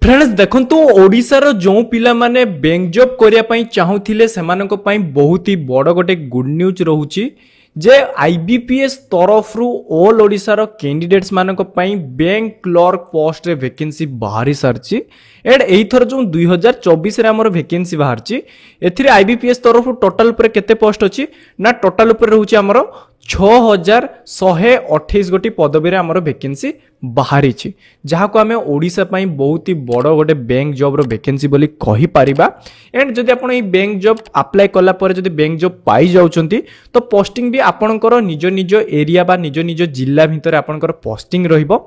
Friends देखंतु ओडिशार जो पिला माने बैंक जॉब करिया पई चाहुथिले सेमानक पई बहुत ही बड़ गोटे गुड न्यूज रहूची जे आईबीपीएस तरफ रु ऑल ओडिशार कैंडिडेट्स मानक पई बैंक क्लर्क पोस्ट रे वैकेंसी बाहरी सारची एड एथर जो 2024 रे हमर वैकेंसी बाहरची एथिरे आईबीपीएस तरफ टोटल पर केते पोस्ट अछि ना टोटल ऊपर रहूची हमर 6128 गोटी पदवी रे हमर वैकेंसी बाहरी छी जहा को हमें ओडिसा पई बहुत ही बड़ गोटे बैंक जॉब रो वैकेंसी बोली कहि परिबा एंड जदि आपण ई बैंक जॉब अप्लाई कला पर जदि बैंक जॉब पाई जाउचंती तो पोस्टिंग भी आपणकर निज निज एरिया बा निज निज जिल्ला भितर आपणकर पोस्टिंग रहिबो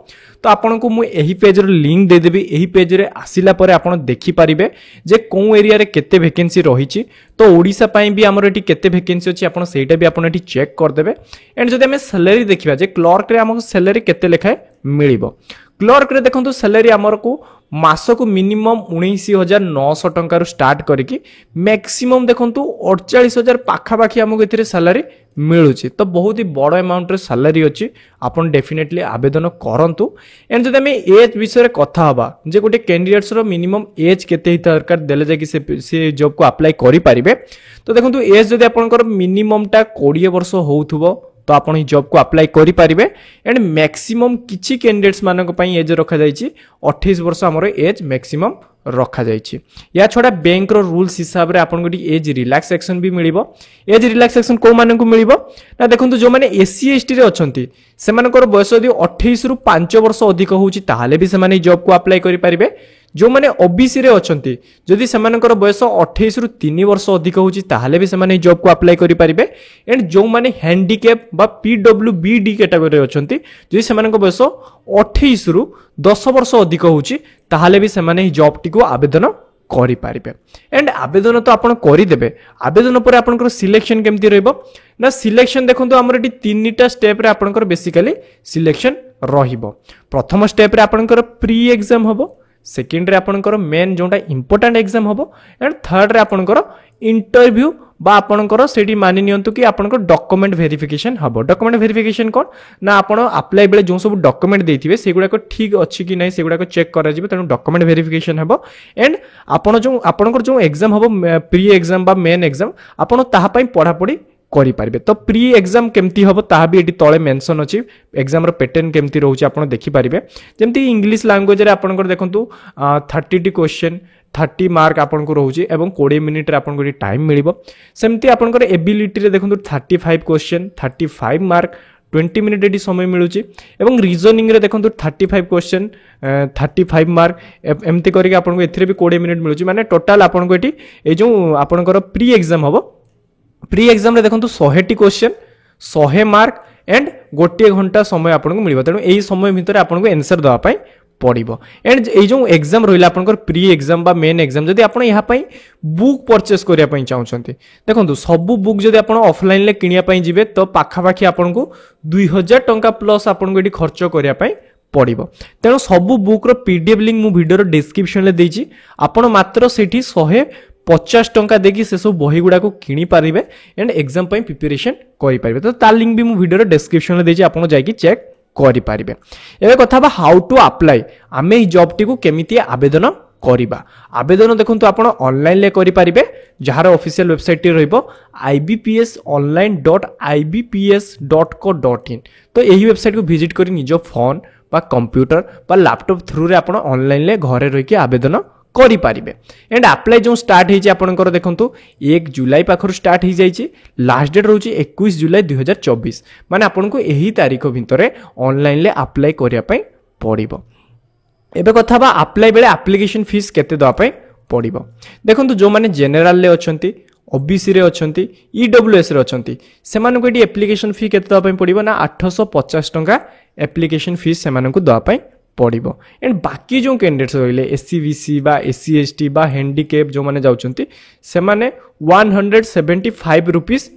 तो आपन को मु एही पेज रो लिंक दे देबी एही पेज रे आसिला पर आपण देखि परिबे जे को एरिया रे केते वैकेंसी रहिची तो ओडिसा पई भी हमर एटी केते वैकेंसी अछि आपण सेटा भी आपण एटी चेक कर देबे एंड जदि हमें सैलरी देखिबा जे क्लर्क रे हमको सैलरी केते लेखाय मिलिबो क्लर्क रे देखंतु सैलरी हमर को मास को मिनिमम 19900 टंका रो स्टार्ट करिकी मैक्सिमम देखंतु 48000 पाखा पाखी हमको एथिरे सैलरी मिलुची तो बहुत ही बड़ अमाउंट रे सैलरी अछि आपण डेफिनेटली आवेदन करंतु एंड जदि हमें एज विषय रे कथा हबा जे गोटे कैंडिडेट्स रो मिनिमम एज केते हित दरकार देले जे कि से जॉब को अप्लाई करि परिबे तो देखंतु एज जदि आपनकर मिनिमम टा 20 वर्ष होउथबो तो आपण ही जॉब को अप्लाई करि परिबे एंड मैक्सिमम किछि कैंडिडेट्स मानक पई एज रखा जायछि 28 वर्ष हमर एज मैक्सिमम रखा जायछि या छोडा बैंक रो रूल्स हिसाब रे आपण गोटी एज रिलैक्सेशन भी मिलिबो एज रिलैक्सेशन को मानन को मिलिबो ना देखंतु जो माने एससी एसटी रे अछंती सेमानकर बयस यदि 28 रु 5 वर्ष अधिक होउची ताहाले भी सेमाने जॉब को अप्लाई करि परिबे जो माने ओबीसी रे अछंती जदि सेमानकर बयस 28 रु 3 वर्ष अधिक होउची ताहाले भी सेमाने जॉब को अप्लाई करि परिबे एंड जो माने हैंडीकैप बा पीडब्ल्यूबीडी कैटेगरी रे अछंती जदि सेमानकर बयस 28 रु 10 वर्ष अधिक होउची ताहाले भी सेमाने जॉब टी को आवेदन करि परिबे एंड आवेदन तो आपण करि देबे आवेदन पर आपनकर सिलेक्शन केमति रहइबो ना सिलेक्शन देखंतु हमर एटी तीनटा स्टेप रे आपनकर बेसिकली सिलेक्शन रहिबो प्रथम स्टेप रे आपनकर प्री एग्जाम हबो सेकेंड रे आपनकर मेन जोंटा इंपोर्टेंट एग्जाम हबो एंड थर्ड रे आपनकर इंटरव्यू बा आपनकर सेठी मानि नियंतु कि आपनकर डॉक्यूमेंट वेरिफिकेशन हबो डॉक्यूमेंट वेरिफिकेशन कोन ना आपण अप्लाई बेले जो सब डॉक्यूमेंट देथिबे सेगुडा को ठीक अछि कि नै सेगुडा को चेक करा जिबे तनु डॉक्यूमेंट वेरिफिकेशन हबो एंड आपण जो आपनकर जो एग्जाम हबो प्री एग्जाम बा मेन एग्जाम आपण ताहा पई पढा पढी करि पारिबे तो प्री एग्जाम केमती हबो ताहा भी एटी तळे मेंशन अछि एग्जाम रो पैटर्न केमती रहउची आपण देखि पारिबे जेमती इंग्लिश लैंग्वेज रे आपनकर देखंतु 30 टी क्वेश्चन 30 मार्क आपन को रहउची एवं 20 मिनिट रे आपन को टाइम मिलिबो सेमती आपन को एबिलिटी रे देखंतु 35 क्वेश्चन 35 मार्क 20 मिनिट एटी समय मिलुची एवं रीजनिंग रे देखंतु 35 क्वेश्चन 35 मार्क एमती करिक आपन को एथिरे भी 20 मिनिट मिलुची माने टोटल आपन को एटी ए जो आपन को प्री एग्जाम हबो प्री एग्जाम रे देखंतु 100 टी क्वेश्चन 100 मार्क एंड गोटे घंटा समय आपन को मिलिबो तेनु एही समय भितर आपन को आंसर दवा पई पड़िबो एंड ए जो एग्जाम रहिला आपनकर प्री एग्जाम बा मेन एग्जाम जदि आपण यहाँ पई बुक परचेस करिया पई चाहउछंती देखंतु सब बुक जदि आपण ऑफलाइन ले किनिया पई जिवे तो पाखा पाखी आपण को 2000 टंका प्लस आपण को एटी खर्च करिया पई पड़िबो तेनु सब बुक रो पीडीएफ लिंक मु वीडियो रो डिस्क्रिप्शन ले देछि आपण मात्र सेठी 150 टंका देकी से सब बही गुडा को किनी पारिबे एंड एग्जाम पई प्रिपरेशन करि पारिबे तो तार लिंक भी मु वीडियो रो डिस्क्रिप्शन ले देछि आपण जाई कि चेक करि पारिबे एबे कथा बा हाउ टू अप्लाई आमे ई जॉब टी को केमिति आवेदन करिबा आवेदन देखंतु आपण ऑनलाइन ले करि पारिबे जहार ऑफिशियल वेबसाइट टी रहइबो ibpsonline.ibps.co.in तो एही वेबसाइट को विजिट करी निजो फोन बा कंप्यूटर बा लैपटॉप थ्रू रे आपण ऑनलाइन ले घरे रहि के आवेदन करि पारिबे एंड अप्लाई जो स्टार्ट हेछि आपनकर देखंतु 1 जुलाई पाखर स्टार्ट हे जाइछि लास्ट डेट रहउछि 21 जुलाई 2024 माने आपनको एही तारीख भितरे ऑनलाइन ले अप्लाई करिया पई पड़िबो एबे कथा बा अप्लाई बेले एप्लीकेशन फीस केते दवा पई पड़िबो देखंतु जो माने जनरल ले अछंती ओबीसी रे अछंती ईडब्ल्यूएस रे अछंती सेमानको एटी एप्लीकेशन फी केते दवा पई पड़िबो ना 850 टंका एप्लीकेशन फीस सेमानको दवा पई पड़िबो एंड बाकी जो कैंडिडेट्स रहिले एससीबीसी बा एससी एसटी बा हैंडीकैप जो माने जाउचंती से माने 175 रुपीस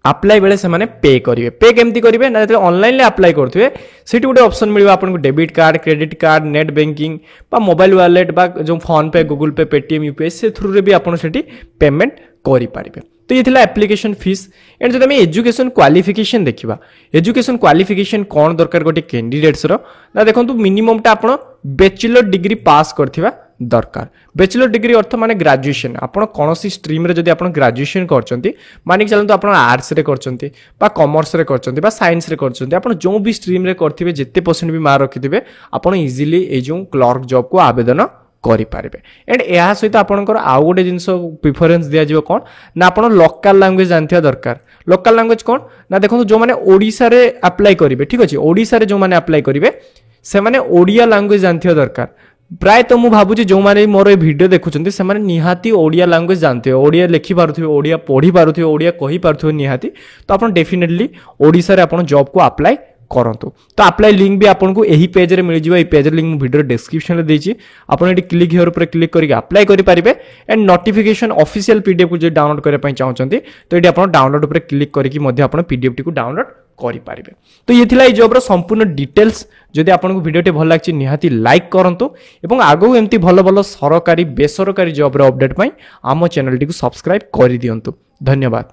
अप्लाई बेले से माने पे करिवे पे केमती करिवे ना ऑनलाइन ले अप्लाई करथुवे सेठी गोटे ऑप्शन मिलिबो आपन को debit card credit card net banking बा मोबाइल वॉलेट बा जो फोन पे गूगल पे पेटीएम यूपीआई से थ्रू रे भी आपन सेठी पेमेंट करि पारिबे तो ये थिला एप्लीकेशन फीस एंड जब एजुकेशन क्वालिफिकेशन देखिबा एजुकेशन क्वालिफिकेशन कोन दरकार गोटे कैंडिडेट्स रो ना देखंतु मिनिमम टा आपण बैचलर डिग्री पास करथिबा दरकार। बैचलर डिग्री अर्थ माने ग्रेजुएशन। आपण कोनोसी स्ट्रीम रे जदी आपण ग्रेजुएशन करचंती माने चलंतु आपण आर्ट्स रे करचंती बा कॉमर्स रे करचंती बा साइंस रे करचंती, आपण जो भी स्ट्रीम रे करथिबे जेते परसेंट भी मार्क रखिथिबे आपण इजीली ए जो क्लर्क जॉब को आवेदन करि पारिबे। एंड एहा सहित आपनकर आउ गोटे जिंस प्रिफरेंस दिया जिवो कोन ना आपण लोकल लैंग्वेज जानथिया दरकार। लोकल लैंग्वेज कोन ना देखो जो माने ओडिसा रे अप्लाई करिवे, ठीक अछि, ओडिसा रे जो माने अप्लाई करिवे से माने ओडिया लैंग्वेज जानथिया दरकार। प्राय तो मु भाबुची जो माने मोर ए वीडियो देखुचंती से माने निहाती ओडिया लैंग्वेज जानते हो, ओडिया लिखि पारुथिबे, ओडिया पढी पारुथिबे, ओडिया कहि पारुथिबे निहाती, तो आपण डेफिनेटली ओडिसा रे आपण जॉब को अप्लाई करंतु। तो अप्लाई लिंक भी आपन को एही पेज रे मिल जिवो। ए पेज लिंक मु वीडियो डिस्क्रिप्शन रे देछि, आपण एटी क्लिक हियर ऊपर क्लिक करके अप्लाई करि पारिबे। एंड नोटिफिकेशन ऑफिशियल पीडीएफ को जे डाउनलोड करे पई चाहउचंती तो एटी आपण डाउनलोड ऊपर क्लिक करके मध्ये आपण पीडीएफ टी को डाउनलोड करि पारिबे। तो ये थिला ए जॉब रो संपूर्ण डिटेल्स। जदि आपन को वीडियो टी भल लागछि निहाती लाइक करंतु एवं आगो एमती भलो भलो सरकारी बेसरकारी जॉब रो अपडेट पई आम चैनल टी को सब्सक्राइब करि दियंतु। धन्यवाद।